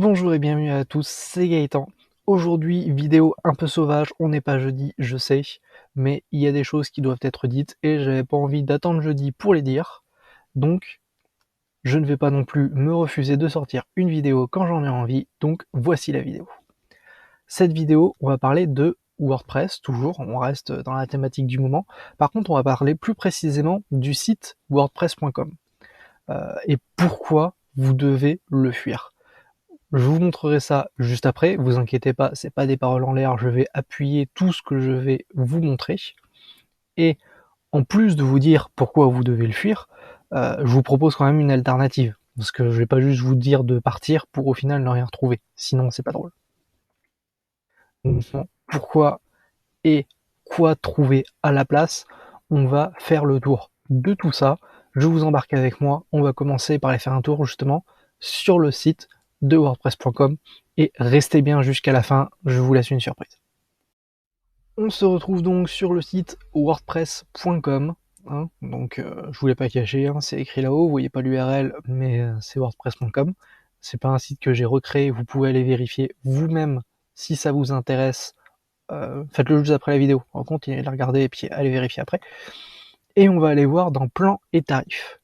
Bonjour et bienvenue à tous, c'est Gaëtan. Aujourd'hui, vidéo un peu sauvage, on n'est pas jeudi, je sais, mais il y a des choses qui doivent être dites et j'avais pas envie d'attendre jeudi pour les dire. Donc, je ne vais pas non plus me refuser de sortir une vidéo quand j'en ai envie, donc voici la vidéo. Cette vidéo, on va parler de WordPress, toujours, on reste dans la thématique du moment. Par contre, on va parler plus précisément du site wordpress.com et pourquoi vous devez le fuir. Je vous montrerai ça juste après, vous inquiétez pas, c'est pas des paroles en l'air, je vais appuyer tout ce que je vais vous montrer. Et en plus de vous dire pourquoi vous devez le fuir, je vous propose quand même une alternative. Parce que je vais pas juste vous dire de partir pour au final ne rien retrouver, sinon c'est pas drôle. Donc, pourquoi et quoi trouver à la place, on va faire le tour de tout ça. Je vous embarque avec moi, on va commencer par aller faire un tour justement sur le site de wordpress.com et restez bien jusqu'à la fin, je vous laisse une surprise. On se retrouve donc sur le site wordpress.com, hein, donc je vous l'ai pas caché, hein, c'est écrit là-haut, vous voyez pas l'URL, mais c'est wordpress.com. C'est pas un site que j'ai recréé, vous pouvez aller vérifier vous-même si ça vous intéresse. Faites-le juste après la vidéo, continuez de la regarder et puis allez vérifier après. Et on va aller voir dans plan et tarifs.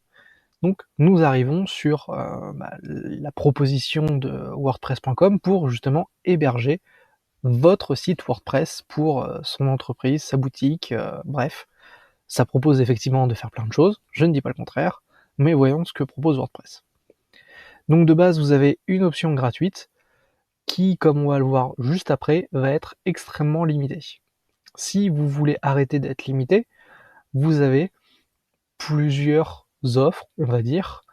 Donc nous arrivons sur la proposition de WordPress.com pour justement héberger votre site WordPress pour son entreprise, sa boutique, bref. Ça propose effectivement de faire plein de choses, je ne dis pas le contraire, mais voyons ce que propose WordPress. Donc de base, vous avez une option gratuite qui, comme on va le voir juste après, va être extrêmement limitée. Si vous voulez arrêter d'être limité, vous avez plusieurs offres, on va dire,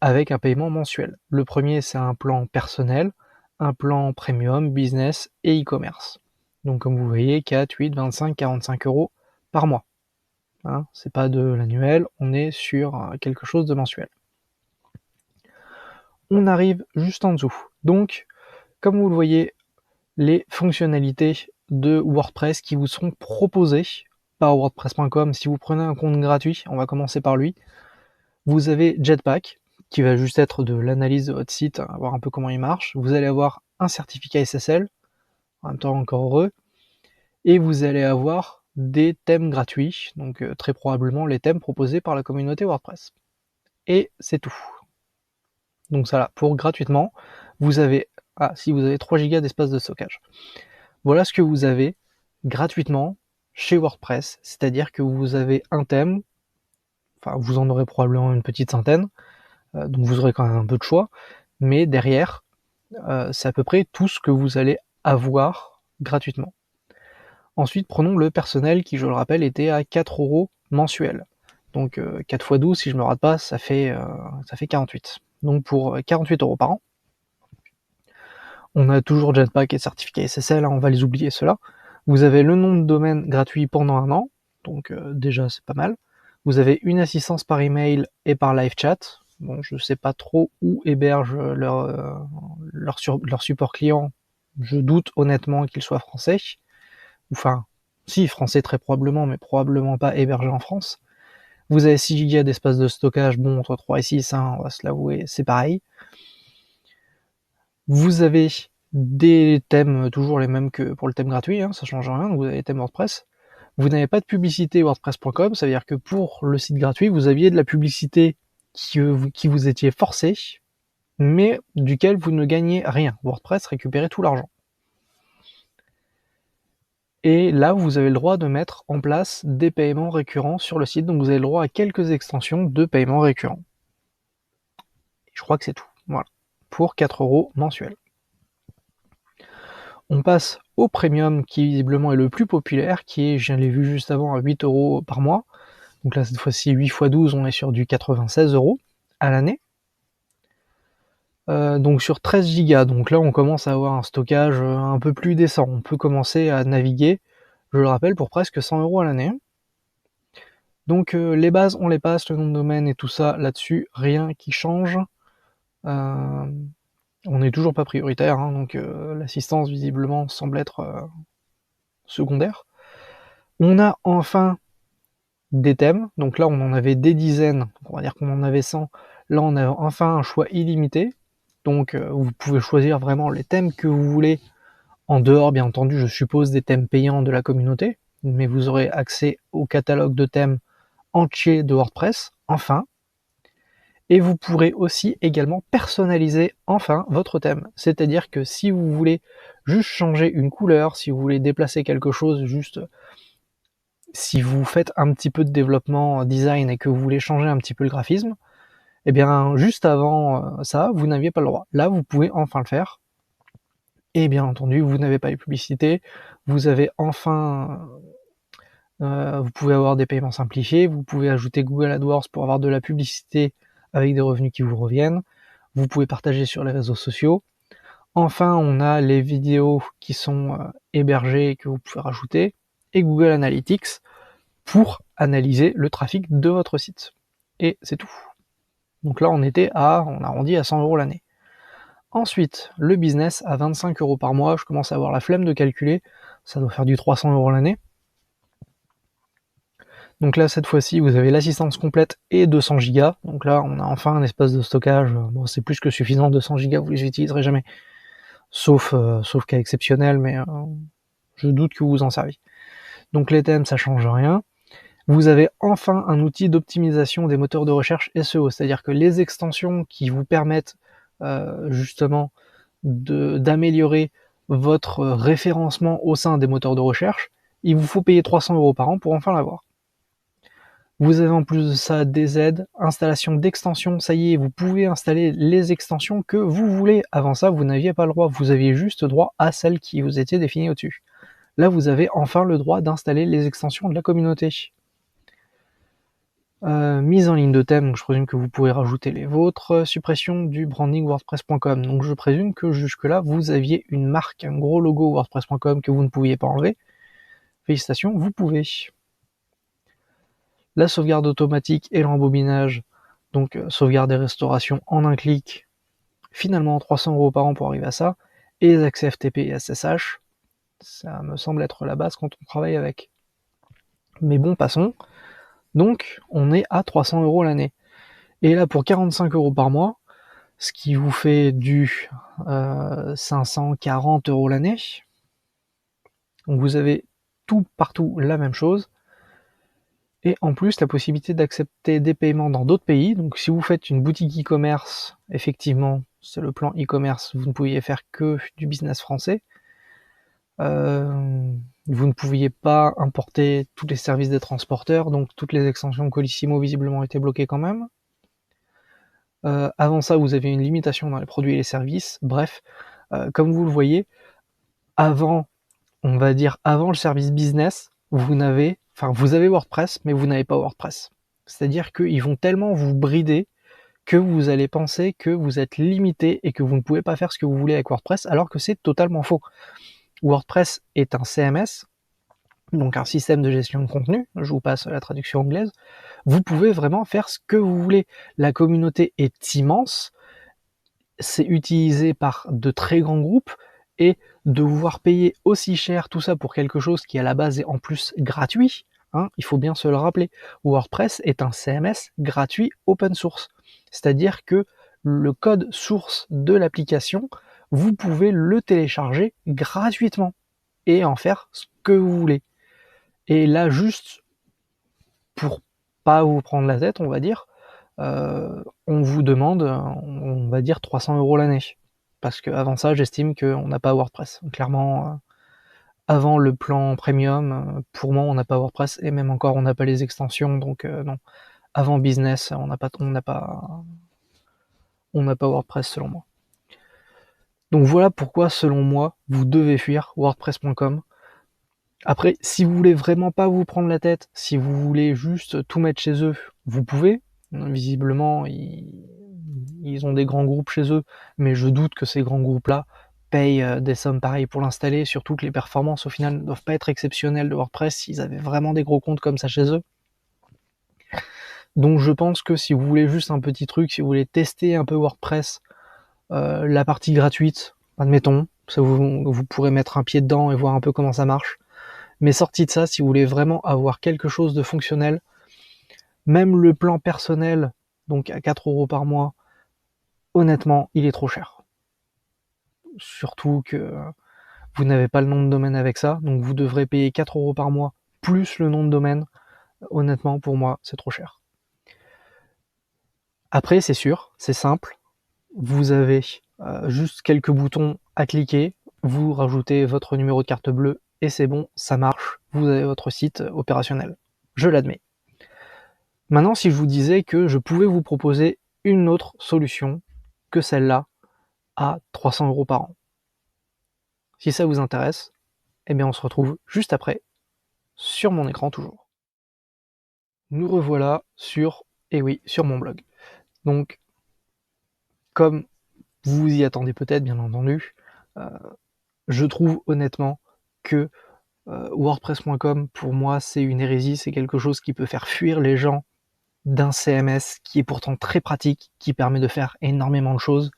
avec un paiement mensuel. Le premier, c'est un plan personnel, un plan premium, business et e-commerce. Donc comme vous voyez, 4, 8, 25, 45 euros par mois. Hein, c'est pas de l'annuel, on est sur quelque chose de mensuel. On arrive juste en dessous. Donc, comme vous le voyez, les fonctionnalités de WordPress qui vous sont proposées par WordPress.com. Si vous prenez un compte gratuit, on va commencer par lui. Vous avez Jetpack, qui va juste être de l'analyse de votre site, voir un peu comment il marche. Vous allez avoir un certificat SSL, en même temps encore heureux. Et vous allez avoir des thèmes gratuits, donc très probablement les thèmes proposés par la communauté WordPress. Et c'est tout. Donc ça là, pour gratuitement, vous avez, si vous avez 3 Go d'espace de stockage. Voilà ce que vous avez gratuitement chez WordPress, c'est-à-dire que vous avez un thème, enfin vous en aurez probablement une petite centaine, donc vous aurez quand même un peu de choix, mais derrière, c'est à peu près tout ce que vous allez avoir gratuitement. Ensuite, prenons le personnel qui, je le rappelle, était à 4 euros mensuel. Donc 4 x 12, si je ne me rate pas, ça fait 48. Donc pour 48 euros par an. On a toujours Jetpack et certificat SSL, hein, on va les oublier ceux-là. Vous avez le nom de domaine gratuit pendant un an, donc déjà c'est pas mal. Vous avez une assistance par email et par live chat. Bon, je sais pas trop où héberge leur support client. Je doute honnêtement qu'il soit français. Enfin, si, français très probablement, mais probablement pas hébergé en France. Vous avez 6 Go d'espace de stockage, bon, entre 3 et 6, hein, on va se l'avouer, c'est pareil. Vous avez des thèmes toujours les mêmes que pour le thème gratuit, hein, ça change rien, vous avez les thèmes WordPress. Vous n'avez pas de publicité WordPress.com, ça veut dire que pour le site gratuit, vous aviez de la publicité qui vous étiez forcé, mais duquel vous ne gagnez rien. WordPress récupérait tout l'argent. Et là, vous avez le droit de mettre en place des paiements récurrents sur le site, donc vous avez le droit à quelques extensions de paiements récurrents. Et je crois que c'est tout, voilà, pour 4 euros mensuels. On passe au premium qui visiblement est le plus populaire, qui est, je l'ai vu juste avant, à 8 euros par mois. Donc là, cette fois-ci, 8 x 12, on est sur du 96 euros à l'année. Donc sur 13 Go, donc là on commence à avoir un stockage un peu plus décent. On peut commencer à naviguer, je le rappelle, pour presque 100 euros à l'année. Donc les bases, on les passe, le nom de domaine et tout ça, là-dessus, rien qui change. On n'est toujours pas prioritaire, hein, donc l'assistance visiblement semble être secondaire. On a enfin des thèmes, donc là on en avait des dizaines, on va dire qu'on en avait 100, là on a enfin un choix illimité. Donc vous pouvez choisir vraiment les thèmes que vous voulez, en dehors bien entendu je suppose des thèmes payants de la communauté, mais vous aurez accès au catalogue de thèmes entier de WordPress, enfin. Et vous pourrez aussi également personnaliser enfin votre thème. C'est-à-dire que si vous voulez juste changer une couleur, si vous voulez déplacer quelque chose, juste si vous faites un petit peu de développement design et que vous voulez changer un petit peu le graphisme, eh bien juste avant ça, vous n'aviez pas le droit. Là, vous pouvez enfin le faire. Et bien entendu, vous n'avez pas les publicités, vous avez enfin vous pouvez avoir des paiements simplifiés, vous pouvez ajouter Google AdWords pour avoir de la publicité avec des revenus qui vous reviennent, vous pouvez partager sur les réseaux sociaux. Enfin, on a les vidéos qui sont hébergées et que vous pouvez rajouter, et Google Analytics pour analyser le trafic de votre site. Et c'est tout. Donc là, on arrondit à 100 € l'année. Ensuite, le business à 25 € par mois, je commence à avoir la flemme de calculer, ça doit faire du 300 € l'année. Donc là, cette fois-ci, vous avez l'assistance complète et 200 Go. Donc là, on a enfin un espace de stockage. Bon, c'est plus que suffisant, 200 Go, vous les utiliserez jamais. Sauf cas exceptionnel, mais je doute que vous en servez. Donc les thèmes, ça change rien. Vous avez enfin un outil d'optimisation des moteurs de recherche SEO, c'est-à-dire que les extensions qui vous permettent justement d'améliorer votre référencement au sein des moteurs de recherche, il vous faut payer 300 € par an pour enfin l'avoir. Vous avez en plus de ça des aides, installation d'extensions, ça y est, vous pouvez installer les extensions que vous voulez. Avant ça, vous n'aviez pas le droit, vous aviez juste droit à celles qui vous étaient définies au-dessus. Là, vous avez enfin le droit d'installer les extensions de la communauté. Mise en ligne de thème, donc je présume que vous pouvez rajouter les vôtres. Suppression du branding wordpress.com, donc je présume que jusque-là, vous aviez une marque, un gros logo wordpress.com que vous ne pouviez pas enlever. Félicitations, vous pouvez. La sauvegarde automatique et l'embobinage, donc sauvegarde et restauration en un clic, finalement 300 € par an pour arriver à ça, et les accès FTP et SSH, ça me semble être la base quand on travaille avec. Mais bon, passons. Donc, on est à 300 € l'année. Et là, pour 45 € par mois, ce qui vous fait du 540 € l'année, donc vous avez tout partout la même chose, et en plus la possibilité d'accepter des paiements dans d'autres pays. Donc si vous faites une boutique e-commerce, effectivement, c'est le plan e-commerce, vous ne pouviez faire que du business français. Vous ne pouviez pas importer tous les services des transporteurs, donc toutes les extensions Colissimo visiblement étaient bloquées quand même. Avant ça, vous avez une limitation dans les produits et les services. Bref, comme vous le voyez, avant le service business, vous avez WordPress, mais vous n'avez pas WordPress. C'est-à-dire qu'ils vont tellement vous brider que vous allez penser que vous êtes limité et que vous ne pouvez pas faire ce que vous voulez avec WordPress, alors que c'est totalement faux. WordPress est un CMS, donc un système de gestion de contenu, je vous passe la traduction anglaise. Vous pouvez vraiment faire ce que vous voulez. La communauté est immense, c'est utilisé par de très grands groupes, et de devoir payer aussi cher tout ça pour quelque chose qui à la base est en plus gratuit, hein, il faut bien se le rappeler. WordPress est un CMS gratuit open source, c'est-à-dire que le code source de l'application, vous pouvez le télécharger gratuitement et en faire ce que vous voulez. Et là, juste pour pas vous prendre la tête, on va dire, on vous demande, on va dire 300 € l'année. Parce qu'avant ça, j'estime qu'on n'a pas WordPress. Clairement, avant le plan premium, pour moi, on n'a pas WordPress, et même encore, on n'a pas les extensions, donc non. Avant business, on n'a pas WordPress selon moi. Donc voilà pourquoi, selon moi, vous devez fuir WordPress.com. Après, si vous voulez vraiment pas vous prendre la tête, si vous voulez juste tout mettre chez eux, vous pouvez. Visiblement, ils ont des grands groupes chez eux, mais je doute que ces grands groupes-là payent des sommes pareilles pour l'installer, surtout que les performances au final ne doivent pas être exceptionnelles de WordPress s'ils avaient vraiment des gros comptes comme ça chez eux. Donc je pense que si vous voulez juste un petit truc, si vous voulez tester un peu WordPress, la partie gratuite, admettons, ça vous pourrez mettre un pied dedans et voir un peu comment ça marche. Mais sorti de ça, si vous voulez vraiment avoir quelque chose de fonctionnel, même le plan personnel, donc à 4 € par mois, honnêtement, il est trop cher. surtout que vous n'avez pas le nom de domaine avec ça, donc vous devrez payer 4 € par mois plus le nom de domaine. Honnêtement, pour moi, c'est trop cher. Après, c'est sûr, c'est simple, vous avez juste quelques boutons à cliquer, vous rajoutez votre numéro de carte bleue et c'est bon, ça marche, vous avez votre site opérationnel. Je l'admets. Maintenant, si je vous disais que je pouvais vous proposer une autre solution que celle-là à 300 € par an. Si ça vous intéresse, eh bien on se retrouve juste après, sur mon écran toujours. Nous revoilà sur, eh oui, sur mon blog. Donc, comme vous vous y attendez peut-être, bien entendu, je trouve honnêtement que WordPress.com, pour moi, c'est une hérésie, c'est quelque chose qui peut faire fuir les gens d'un CMS qui est pourtant très pratique, qui permet de faire énormément de choses.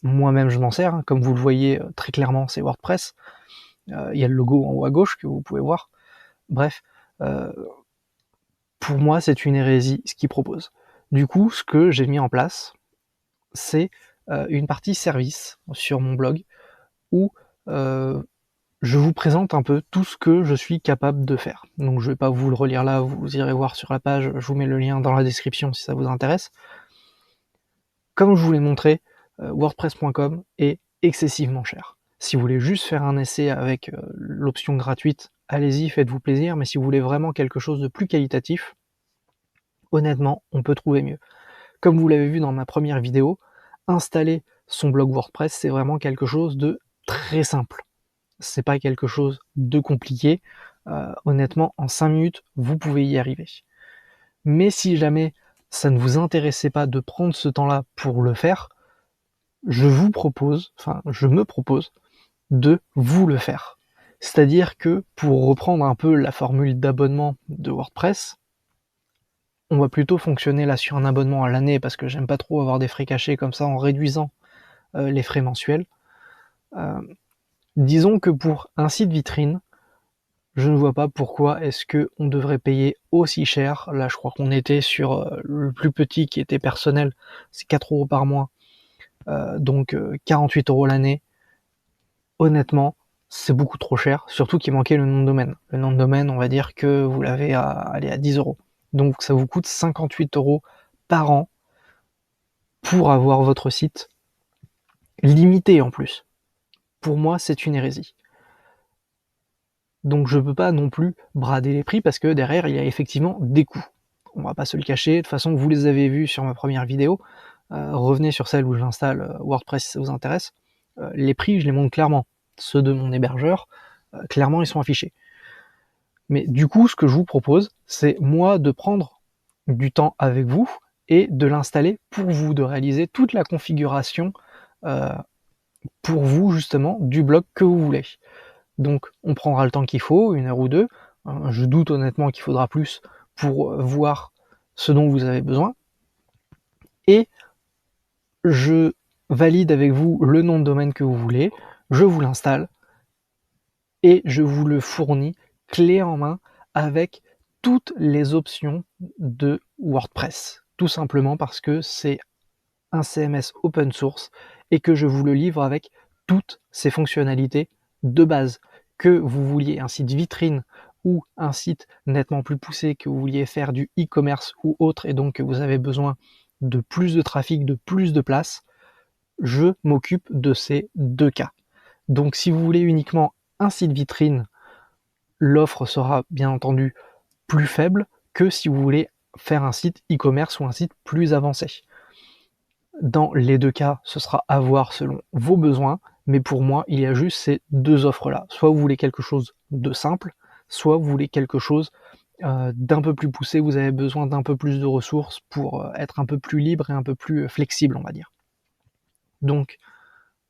Moi-même, je m'en sers, hein, comme vous le voyez très clairement, c'est WordPress. Il y a le logo en haut à gauche que vous pouvez voir. Bref, pour moi, c'est une hérésie ce qu'ils proposent. Du coup, ce que j'ai mis en place, c'est une partie service sur mon blog où je vous présente un peu tout ce que je suis capable de faire. Donc je vais pas vous le relire là, vous irez voir sur la page, je vous mets le lien dans la description si ça vous intéresse. Comme je vous l'ai montré, WordPress.com est excessivement cher. Si vous voulez juste faire un essai avec l'option gratuite, allez-y, faites-vous plaisir, mais si vous voulez vraiment quelque chose de plus qualitatif, honnêtement, on peut trouver mieux. Comme vous l'avez vu dans ma première vidéo, installer son blog WordPress, c'est vraiment quelque chose de très simple. C'est pas quelque chose de compliqué. Honnêtement, en 5 minutes, vous pouvez y arriver. Mais si jamais ça ne vous intéressait pas de prendre ce temps-là pour le faire, je me propose de vous le faire. C'est-à-dire que pour reprendre un peu la formule d'abonnement de WordPress, on va plutôt fonctionner là sur un abonnement à l'année parce que j'aime pas trop avoir des frais cachés comme ça en réduisant les frais mensuels. Disons que pour un site vitrine, je ne vois pas pourquoi est-ce que on devrait payer aussi cher. Là, je crois qu'on était sur le plus petit qui était personnel, c'est 4 € par mois, donc 48 € l'année. Honnêtement, c'est beaucoup trop cher, surtout qu'il manquait le nom de domaine. Le nom de domaine, on va dire que vous l'avez à 10 €. Donc ça vous coûte 58 € par an pour avoir votre site limité en plus. Pour moi, c'est une hérésie. Donc je peux pas non plus brader les prix parce que derrière il y a effectivement des coûts. On va pas se le cacher, de toute façon vous les avez vus sur ma première vidéo, revenez sur celle où j'installe WordPress si ça vous intéresse. Les prix je les montre clairement, ceux de mon hébergeur, clairement ils sont affichés. Mais du coup ce que je vous propose, c'est moi de prendre du temps avec vous et de l'installer pour vous, de réaliser toute la configuration pour vous justement du blog que vous voulez. Donc on prendra le temps qu'il faut, 1 heure ou 2. Je doute honnêtement qu'il faudra plus pour voir ce dont vous avez besoin. Et je valide avec vous le nom de domaine que vous voulez, je vous l'installe et je vous le fournis clé en main avec toutes les options de WordPress. Tout simplement parce que c'est un CMS open source et que je vous le livre avec toutes ses fonctionnalités de base. Que vous vouliez un site vitrine ou un site nettement plus poussé, que vous vouliez faire du e-commerce ou autre, et donc que vous avez besoin de plus de trafic, de plus de place, je m'occupe de ces deux cas. Donc si vous voulez uniquement un site vitrine, l'offre sera bien entendu plus faible que si vous voulez faire un site e-commerce ou un site plus avancé. Dans les deux cas, ce sera à voir selon vos besoins, mais pour moi, il y a juste ces deux offres-là. Soit vous voulez quelque chose de simple, soit vous voulez quelque chose d'un peu plus poussé, vous avez besoin d'un peu plus de ressources pour être un peu plus libre et un peu plus flexible, on va dire. Donc,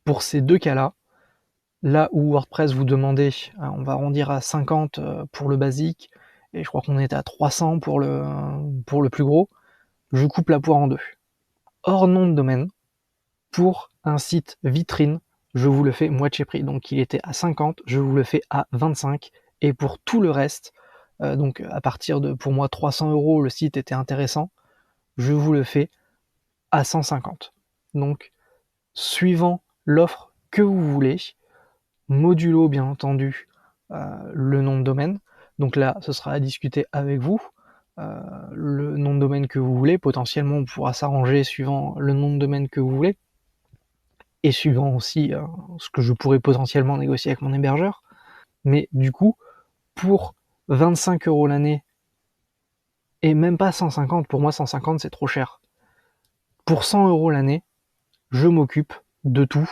pour ces deux cas-là, là où WordPress vous demandez, on va arrondir à 50 pour le basique, et je crois qu'on est à 300 pour le plus gros, je coupe la poire en deux. Hors nom de domaine, pour un site vitrine, je vous le fais moitié prix. Donc il était à 50, je vous le fais à 25. Et pour tout le reste, donc à partir de, pour moi, 300 €, le site était intéressant, je vous le fais à 150. Donc, suivant l'offre que vous voulez, modulo bien entendu le nom de domaine. Donc là, ce sera à discuter avec vous. Le nom de domaine que vous voulez, potentiellement on pourra s'arranger suivant le nom de domaine que vous voulez, et suivant aussi ce que je pourrais potentiellement négocier avec mon hébergeur. Mais du coup, pour 25 € l'année, et même pas 150, pour moi 150 c'est trop cher. Pour 100 € l'année, je m'occupe de tout.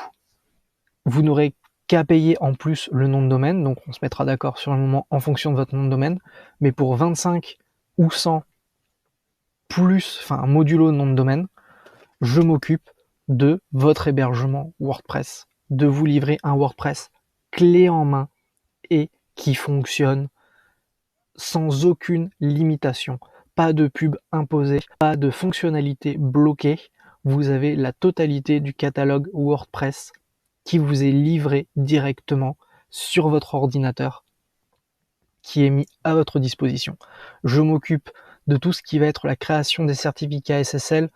Vous n'aurez qu'à payer en plus le nom de domaine, donc on se mettra d'accord sur le moment en fonction de votre nom de domaine, mais pour 25 ou 100 plus, enfin modulo nom de domaine, je m'occupe de votre hébergement WordPress, de vous livrer un WordPress clé en main et qui fonctionne sans aucune limitation. Pas de pub imposée, pas de fonctionnalité bloquée. Vous avez la totalité du catalogue WordPress qui vous est livré directement sur votre ordinateur, qui est mis à votre disposition. Je m'occupe de tout ce qui va être la création des certificats SSL,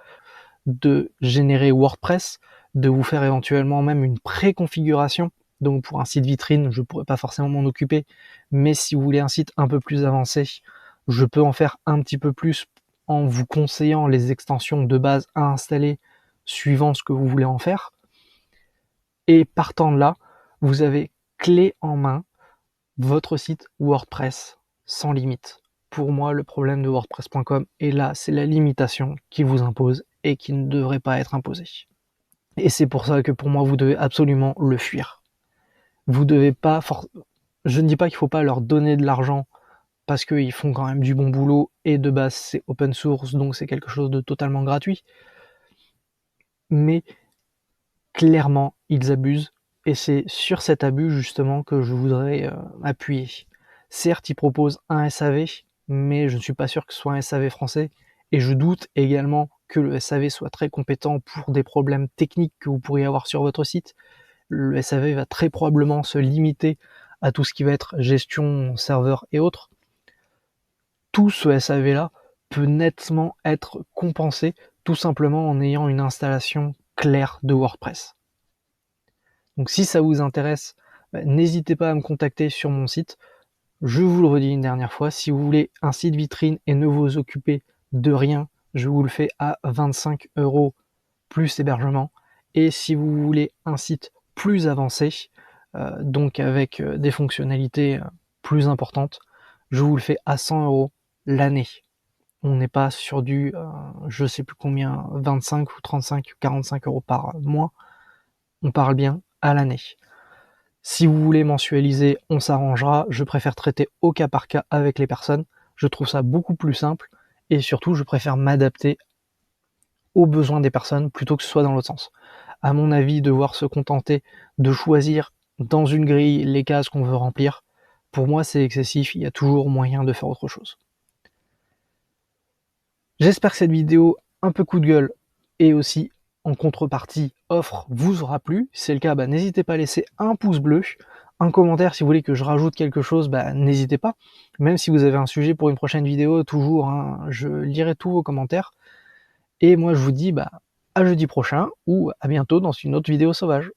de générer WordPress, de vous faire éventuellement même une préconfiguration. Donc pour un site vitrine, je ne pourrais pas forcément m'en occuper, mais si vous voulez un site un peu plus avancé, je peux en faire un petit peu plus en vous conseillant les extensions de base à installer suivant ce que vous voulez en faire. Et partant de là, vous avez clé en main votre site WordPress sans limite. Pour moi, le problème de WordPress.com est là, c'est la limitation qui vous impose et qui ne devrait pas être imposée. Et c'est pour ça que pour moi, vous devez absolument le fuir. Vous devez pas, je ne dis pas qu'il ne faut pas leur donner de l'argent parce qu'ils font quand même du bon boulot et de base c'est open source, donc c'est quelque chose de totalement gratuit. Mais clairement, ils abusent et c'est sur cet abus justement que je voudrais appuyer. Certes, ils proposent un SAV, mais je ne suis pas sûr que ce soit un SAV français et je doute également que le SAV soit très compétent pour des problèmes techniques que vous pourriez avoir sur votre site. Le SAV va très probablement se limiter à tout ce qui va être gestion, serveur et autres. Tout ce SAV-là peut nettement être compensé tout simplement en ayant une installation claire de WordPress. Donc si ça vous intéresse, n'hésitez pas à me contacter sur mon site. Je vous le redis une dernière fois, si vous voulez un site vitrine et ne vous occuper de rien, je vous le fais à 25 € plus hébergement. Et si vous voulez un site plus avancé, donc avec des fonctionnalités plus importantes, je vous le fais à 100 € l'année. On n'est pas sur du, je sais plus combien, 25 ou 35 ou 45 € par mois. On parle bien à l'année. Si vous voulez mensualiser, on s'arrangera. Je préfère traiter au cas par cas avec les personnes. Je trouve ça beaucoup plus simple et surtout, je préfère m'adapter aux besoins des personnes plutôt que ce soit dans l'autre sens. À mon avis, devoir se contenter de choisir dans une grille les cases qu'on veut remplir, pour moi, c'est excessif. Il y a toujours moyen de faire autre chose. J'espère que cette vidéo un peu coup de gueule et aussi en contrepartie offre vous aura plu. Si c'est le cas, n'hésitez pas à laisser un pouce bleu, un commentaire si vous voulez que je rajoute quelque chose, n'hésitez pas. Même si vous avez un sujet pour une prochaine vidéo, toujours, je lirai tous vos commentaires. Et moi je vous dis à jeudi prochain ou à bientôt dans une autre vidéo sauvage.